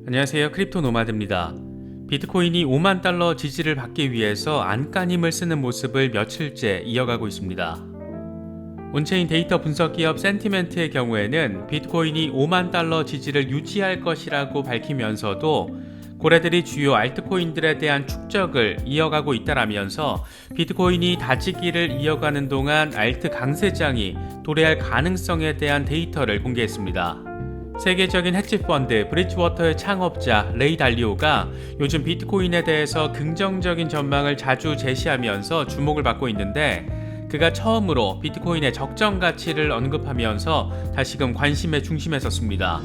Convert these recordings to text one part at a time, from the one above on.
안녕하세요. 크립토 노마드입니다. 비트코인이 5만 달러 지지를 받기 위해서 안간힘을 쓰는 모습을 며칠째 이어가고 있습니다. 온체인 데이터 분석 기업 센티멘트의 경우에는 비트코인이 5만 달러 지지를 유지할 것이라고 밝히면서도 고래들이 주요 알트코인들에 대한 축적을 이어가고 있다라면서 비트코인이 다지기를 이어가는 동안 알트 강세장이 도래할 가능성에 대한 데이터를 공개했습니다. 세계적인 헤지펀드 브리지워터의 창업자 레이 달리오가 요즘 비트코인에 대해서 긍정적인 전망을 자주 제시하면서 주목을 받고 있는데, 그가 처음으로 비트코인의 적정 가치를 언급하면서 다시금 관심의 중심에 섰습니다.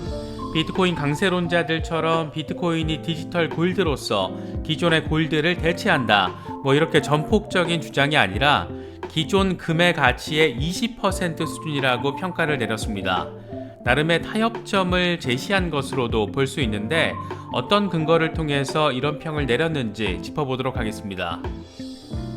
비트코인 강세론자들처럼 비트코인이 디지털 골드로서 기존의 골드를 대체한다, 이렇게 전폭적인 주장이 아니라 기존 금의 가치의 20% 수준이라고 평가를 내렸습니다. 나름의 타협점을 제시한 것으로도 볼 수 있는데, 어떤 근거를 통해서 이런 평을 내렸는지 짚어보도록 하겠습니다.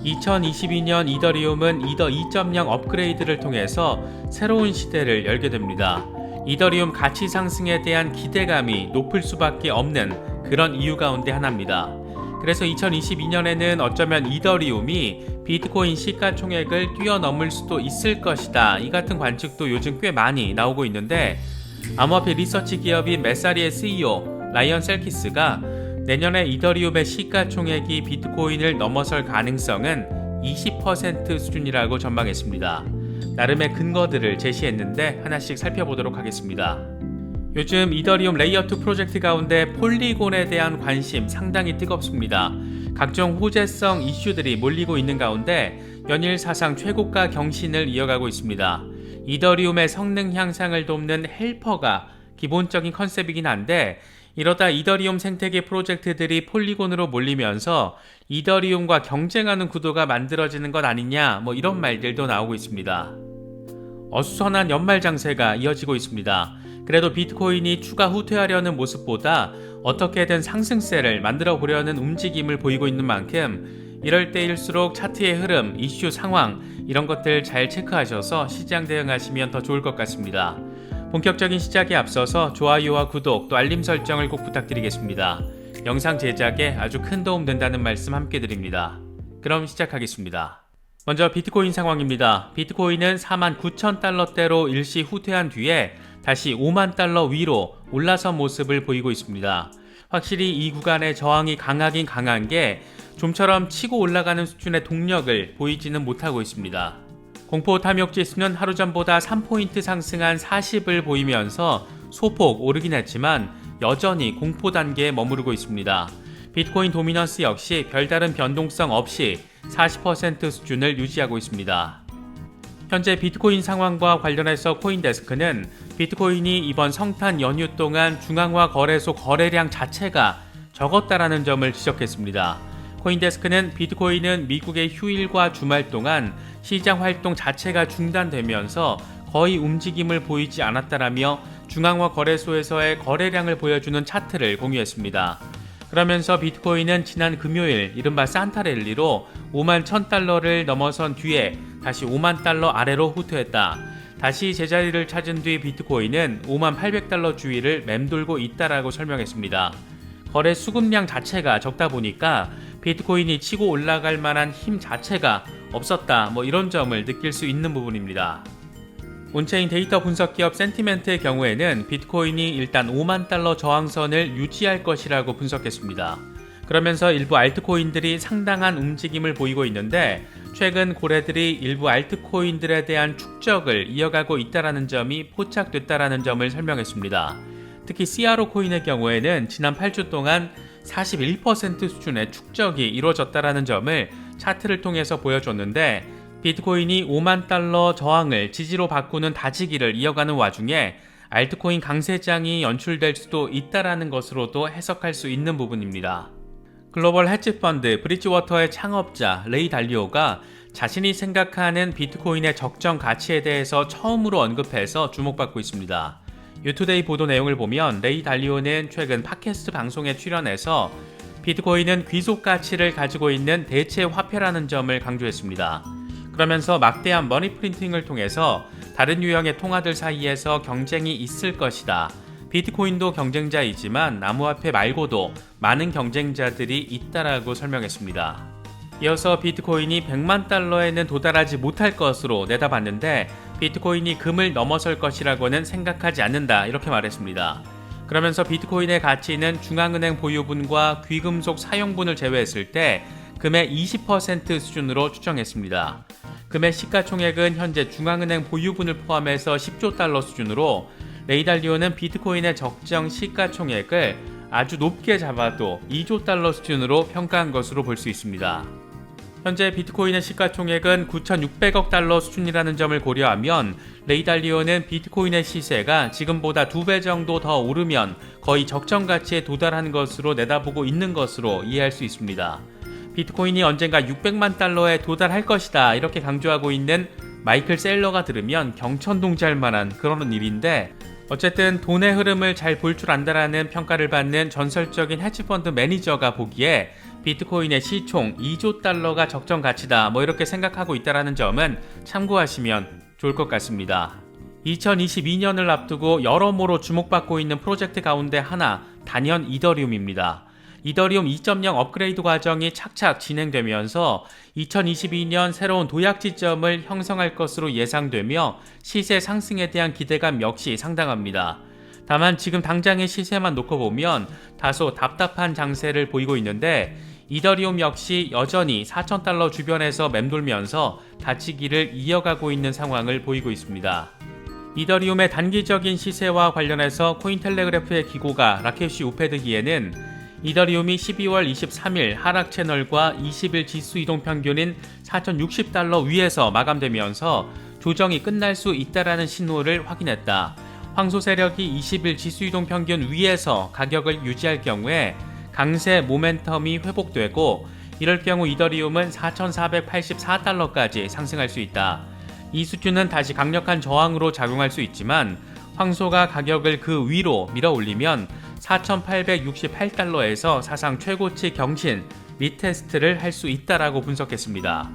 2022년 이더리움은 이더 2.0 업그레이드를 통해서 새로운 시대를 열게 됩니다. 이더리움 가치 상승에 대한 기대감이 높을 수밖에 없는 그런 이유 가운데 하나입니다. 그래서 2022년에는 어쩌면 이더리움이 비트코인 시가총액을 뛰어넘을 수도 있을 것이다, 이 같은 관측도 요즘 꽤 많이 나오고 있는데, 암호화폐 리서치 기업인 메사리의 CEO 라이언 셀키스가 내년에 이더리움의 시가총액이 비트코인을 넘어설 가능성은 20% 수준이라고 전망했습니다. 나름의 근거들을 제시했는데 하나씩 살펴보도록 하겠습니다. 요즘 이더리움 레이어2 프로젝트 가운데 폴리곤에 대한 관심 상당히 뜨겁습니다. 각종 호재성 이슈들이 몰리고 있는 가운데 연일 사상 최고가 경신을 이어가고 있습니다. 이더리움의 성능 향상을 돕는 헬퍼가 기본적인 컨셉이긴 한데, 이러다 이더리움 생태계 프로젝트들이 폴리곤으로 몰리면서 이더리움과 경쟁하는 구도가 만들어지는 것 아니냐, 이런 말들도 나오고 있습니다. 어수선한 연말 장세가 이어지고 있습니다. 그래도 비트코인이 추가 후퇴하려는 모습보다 어떻게든 상승세를 만들어 보려는 움직임을 보이고 있는 만큼, 이럴 때일수록 차트의 흐름, 이슈 상황, 이런 것들 잘 체크하셔서 시장 대응하시면 더 좋을 것 같습니다. 본격적인 시작에 앞서서 좋아요와 구독, 또 알림 설정을 꼭 부탁드리겠습니다. 영상 제작에 아주 큰 도움 된다는 말씀 함께 드립니다. 그럼 시작하겠습니다. 먼저 비트코인 상황입니다. 비트코인은 49,000달러대로 일시 후퇴한 뒤에 다시 5만 달러 위로 올라선 모습을 보이고 있습니다. 확실히 이 구간의 저항이 강하긴 강한 게 좀처럼 치고 올라가는 수준의 동력을 보이지는 못하고 있습니다. 공포 탐욕 지수는 하루 전보다 3포인트 상승한 40을 보이면서 소폭 오르긴 했지만 여전히 공포 단계에 머무르고 있습니다. 비트코인 도미넌스 역시 별다른 변동성 없이 40% 수준을 유지하고 있습니다. 현재 비트코인 상황과 관련해서 코인데스크는 비트코인이 이번 성탄 연휴 동안 중앙화 거래소 거래량 자체가 적었다라는 점을 지적했습니다. 코인데스크는 비트코인은 미국의 휴일과 주말 동안 시장 활동 자체가 중단되면서 거의 움직임을 보이지 않았다라며 중앙화 거래소에서의 거래량을 보여주는 차트를 공유했습니다. 그러면서 비트코인은 지난 금요일 이른바 산타랠리로 5만 1,000달러를 넘어선 뒤에 다시 5만 달러 아래로 후퇴했다. 다시 제자리를 찾은 뒤 비트코인은 5만 800달러 주위를 맴돌고 있다라고 설명했습니다. 거래 수급량 자체가 적다 보니까 비트코인이 치고 올라갈 만한 힘 자체가 없었다, 이런 점을 느낄 수 있는 부분입니다. 온체인 데이터 분석 기업 센티멘트의 경우에는 비트코인이 일단 5만 달러 저항선을 유지할 것이라고 분석했습니다. 그러면서 일부 알트코인들이 상당한 움직임을 보이고 있는데, 최근 고래들이 일부 알트코인들에 대한 축적을 이어가고 있다는 점이 포착됐다는 점을 설명했습니다. 특히 CRO 코인의 경우에는 지난 8주 동안 41% 수준의 축적이 이루어졌다는 점을 차트를 통해서 보여줬는데, 비트코인이 5만 달러 저항을 지지로 바꾸는 다지기를 이어가는 와중에 알트코인 강세장이 연출될 수도 있다는 것으로도 해석할 수 있는 부분입니다. 글로벌 헤지펀드 브리지워터의 창업자 레이 달리오가 자신이 생각하는 비트코인의 적정 가치에 대해서 처음으로 언급해서 주목받고 있습니다. 유투데이 보도 내용을 보면 레이 달리오는 최근 팟캐스트 방송에 출연해서 비트코인은 귀속 가치를 가지고 있는 대체 화폐라는 점을 강조했습니다. 그러면서 막대한 머니 프린팅을 통해서 다른 유형의 통화들 사이에서 경쟁이 있을 것이다. 비트코인도 경쟁자이지만 암호화폐 말고도 많은 경쟁자들이 있다라고 설명했습니다. 이어서 비트코인이 100만 달러에는 도달하지 못할 것으로 내다봤는데 비트코인이 금을 넘어설 것이라고는 생각하지 않는다 이렇게 말했습니다. 그러면서 비트코인의 가치는 중앙은행 보유분과 귀금속 사용분을 제외했을 때 금의 20% 수준으로 추정했습니다. 금의 시가총액은 현재 중앙은행 보유분을 포함해서 10조 달러 수준으로 레이 달리오는 비트코인의 적정 시가총액을 아주 높게 잡아도 2조 달러 수준으로 평가한 것으로 볼 수 있습니다. 현재 비트코인의 시가총액은 9,600억 달러 수준이라는 점을 고려하면 레이 달리오는 비트코인의 시세가 지금보다 2배 정도 더 오르면 거의 적정 가치에 도달한 것으로 내다보고 있는 것으로 이해할 수 있습니다. 비트코인이 언젠가 600만 달러에 도달할 것이다 이렇게 강조하고 있는 마이클 셀러가 들으면 경천동지할 만한 그런 일인데 어쨌든 돈의 흐름을 잘 볼 줄 안다라는 평가를 받는 전설적인 헤지펀드 매니저가 보기에 비트코인의 시총 2조 달러가 적정 가치다 이렇게 생각하고 있다는 점은 참고하시면 좋을 것 같습니다. 2022년을 앞두고 여러모로 주목받고 있는 프로젝트 가운데 하나 단연 이더리움입니다. 이더리움 2.0 업그레이드 과정이 착착 진행되면서 2022년 새로운 도약 지점을 형성할 것으로 예상되며 시세 상승에 대한 기대감 역시 상당합니다. 다만 지금 당장의 시세만 놓고 보면 다소 답답한 장세를 보이고 있는데 이더리움 역시 여전히 4,000달러 주변에서 맴돌면서 다치기를 이어가고 있는 상황을 보이고 있습니다. 이더리움의 단기적인 시세와 관련해서 코인텔레그래프의 기고가 라케시 우페드기에는 이더리움이 12월 23일 하락 채널과 20일 지수 이동 평균인 4,060달러 위에서 마감되면서 조정이 끝날 수 있다라는 신호를 확인했다. 황소 세력이 20일 지수 이동 평균 위에서 가격을 유지할 경우에 강세 모멘텀이 회복되고 이럴 경우 이더리움은 4,484달러까지 상승할 수 있다. 이 수준은 다시 강력한 저항으로 작용할 수 있지만 황소가 가격을 그 위로 밀어 올리면 4,868달러에서 사상 최고치 경신 리테스트를 할 수 있다라고 분석했습니다.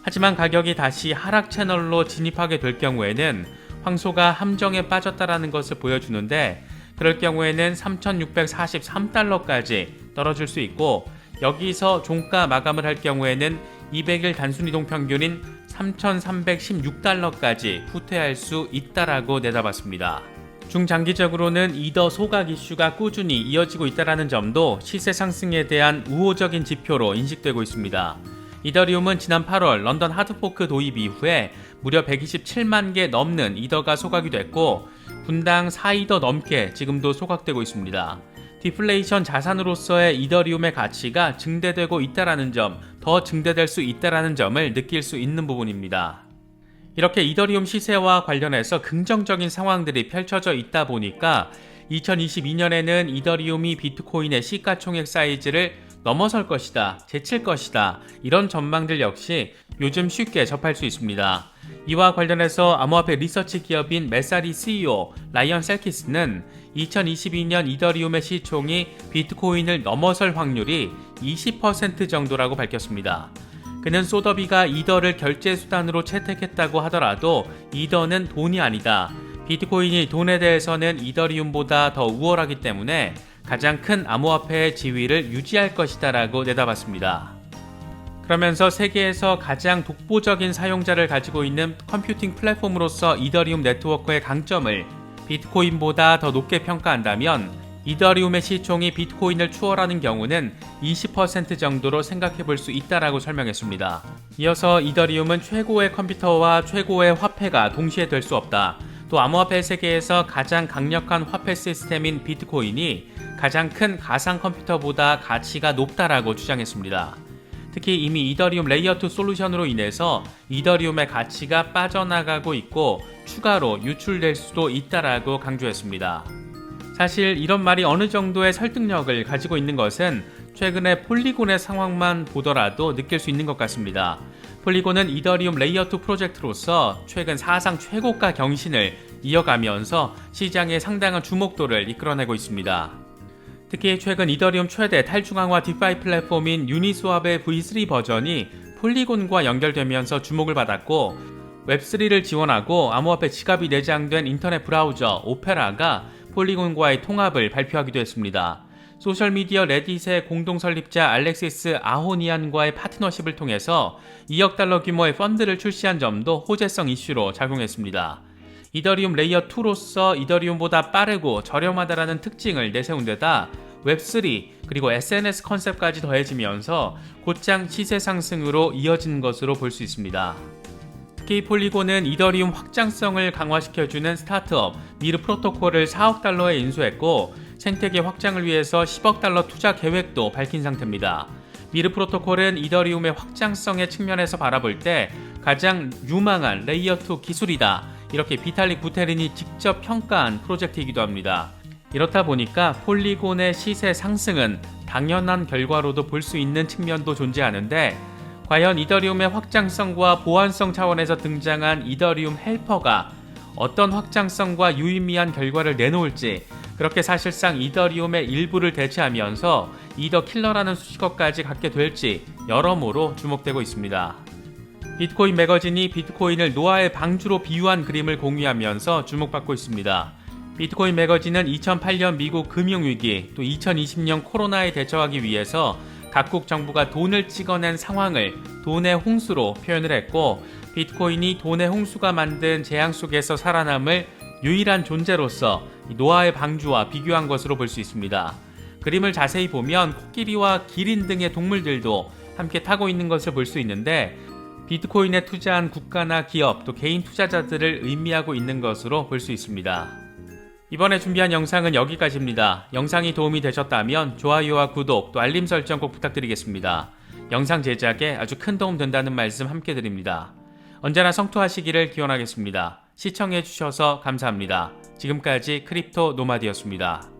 하지만 가격이 다시 하락 채널로 진입하게 될 경우에는 황소가 함정에 빠졌다라는 것을 보여주는데 그럴 경우에는 3,643달러까지 떨어질 수 있고 여기서 종가 마감을 할 경우에는 200일 단순이동 평균인 3,316달러까지 후퇴할 수 있다라고 내다봤습니다. 중장기적으로는 이더 소각 이슈가 꾸준히 이어지고 있다는 점도 시세 상승에 대한 우호적인 지표로 인식되고 있습니다. 이더리움은 지난 8월 런던 하드포크 도입 이후에 무려 127만 개 넘는 이더가 소각이 됐고 분당 4이더 넘게 지금도 소각되고 있습니다. 디플레이션 자산으로서의 이더리움의 가치가 증대되고 있다는 점, 더 증대될 수 있다는 점을 느낄 수 있는 부분입니다. 이렇게 이더리움 시세와 관련해서 긍정적인 상황들이 펼쳐져 있다 보니까 2022년에는 이더리움이 비트코인의 시가총액 사이즈를 넘어설 것이다, 제칠 것이다 이런 전망들 역시 요즘 쉽게 접할 수 있습니다. 이와 관련해서 암호화폐 리서치 기업인 메사리 CEO 라이언 셀키스는 2022년 이더리움의 시총이 비트코인을 넘어설 확률이 20% 정도라고 밝혔습니다. 그는 소더비가 이더를 결제 수단으로 채택했다고 하더라도 이더는 돈이 아니다. 비트코인이 돈에 대해서는 이더리움보다 더 우월하기 때문에 가장 큰 암호화폐의 지위를 유지할 것이다 라고 내다봤습니다. 그러면서 세계에서 가장 독보적인 사용자를 가지고 있는 컴퓨팅 플랫폼으로서 이더리움 네트워크의 강점을 비트코인보다 더 높게 평가한다면 이더리움의 시총이 비트코인을 추월하는 경우는 20% 정도로 생각해 볼 수 있다라고 설명했습니다. 이어서 이더리움은 최고의 컴퓨터와 최고의 화폐가 동시에 될 수 없다. 또 암호화폐 세계에서 가장 강력한 화폐 시스템인 비트코인이 가장 큰 가상 컴퓨터보다 가치가 높다라고 주장했습니다. 특히 이미 이더리움 레이어2 솔루션으로 인해서 이더리움의 가치가 빠져나가고 있고 추가로 유출될 수도 있다라고 강조했습니다. 사실 이런 말이 어느 정도의 설득력을 가지고 있는 것은 최근에 폴리곤의 상황만 보더라도 느낄 수 있는 것 같습니다. 폴리곤은 이더리움 레이어2 프로젝트로서 최근 사상 최고가 경신을 이어가면서 시장에 상당한 주목도를 이끌어내고 있습니다. 특히 최근 이더리움 최대 탈중앙화 디파이 플랫폼인 유니스왑의 V3 버전이 폴리곤과 연결되면서 주목을 받았고 웹3를 지원하고 암호화폐 지갑이 내장된 인터넷 브라우저 오페라가 폴리곤과의 통합을 발표하기도 했습니다. 소셜미디어 레딧의 공동 설립자 알렉시스 아호니안과의 파트너십을 통해서 2억 달러 규모의 펀드를 출시한 점도 호재성 이슈로 작용했습니다. 이더리움 레이어 2로서 이더리움보다 빠르고 저렴하다라는 특징을 내세운 데다 웹3 그리고 SNS 컨셉까지 더해지면서 곧장 시세 상승으로 이어진 것으로 볼 수 있습니다. 특히 폴리곤은 이더리움 확장성을 강화시켜주는 스타트업 미르 프로토콜을 4억 달러에 인수했고 생태계 확장을 위해서 10억 달러 투자 계획도 밝힌 상태입니다. 미르 프로토콜은 이더리움의 확장성의 측면에서 바라볼 때 가장 유망한 레이어2 기술이다. 이렇게 비탈릭 부테린이 직접 평가한 프로젝트이기도 합니다. 이렇다 보니까 폴리곤의 시세 상승은 당연한 결과로도 볼 수 있는 측면도 존재하는데 과연 이더리움의 확장성과 보안성 차원에서 등장한 이더리움 헬퍼가 어떤 확장성과 유의미한 결과를 내놓을지 그렇게 사실상 이더리움의 일부를 대체하면서 이더 킬러라는 수식어까지 갖게 될지 여러모로 주목되고 있습니다. 비트코인 매거진이 비트코인을 노아의 방주로 비유한 그림을 공유하면서 주목받고 있습니다. 비트코인 매거진은 2008년 미국 금융위기 또 2020년 코로나에 대처하기 위해서 각국 정부가 돈을 찍어낸 상황을 돈의 홍수로 표현을 했고 비트코인이 돈의 홍수가 만든 재앙 속에서 살아남을 유일한 존재로서 노아의 방주와 비교한 것으로 볼 수 있습니다. 그림을 자세히 보면 코끼리와 기린 등의 동물들도 함께 타고 있는 것을 볼 수 있는데 비트코인에 투자한 국가나 기업 또 개인 투자자들을 의미하고 있는 것으로 볼 수 있습니다. 이번에 준비한 영상은 여기까지입니다. 영상이 도움이 되셨다면 좋아요와 구독 또 알림 설정 꼭 부탁드리겠습니다. 영상 제작에 아주 큰 도움 된다는 말씀 함께 드립니다. 언제나 성투하시기를 기원하겠습니다. 시청해주셔서 감사합니다. 지금까지 크립토 노마드였습니다.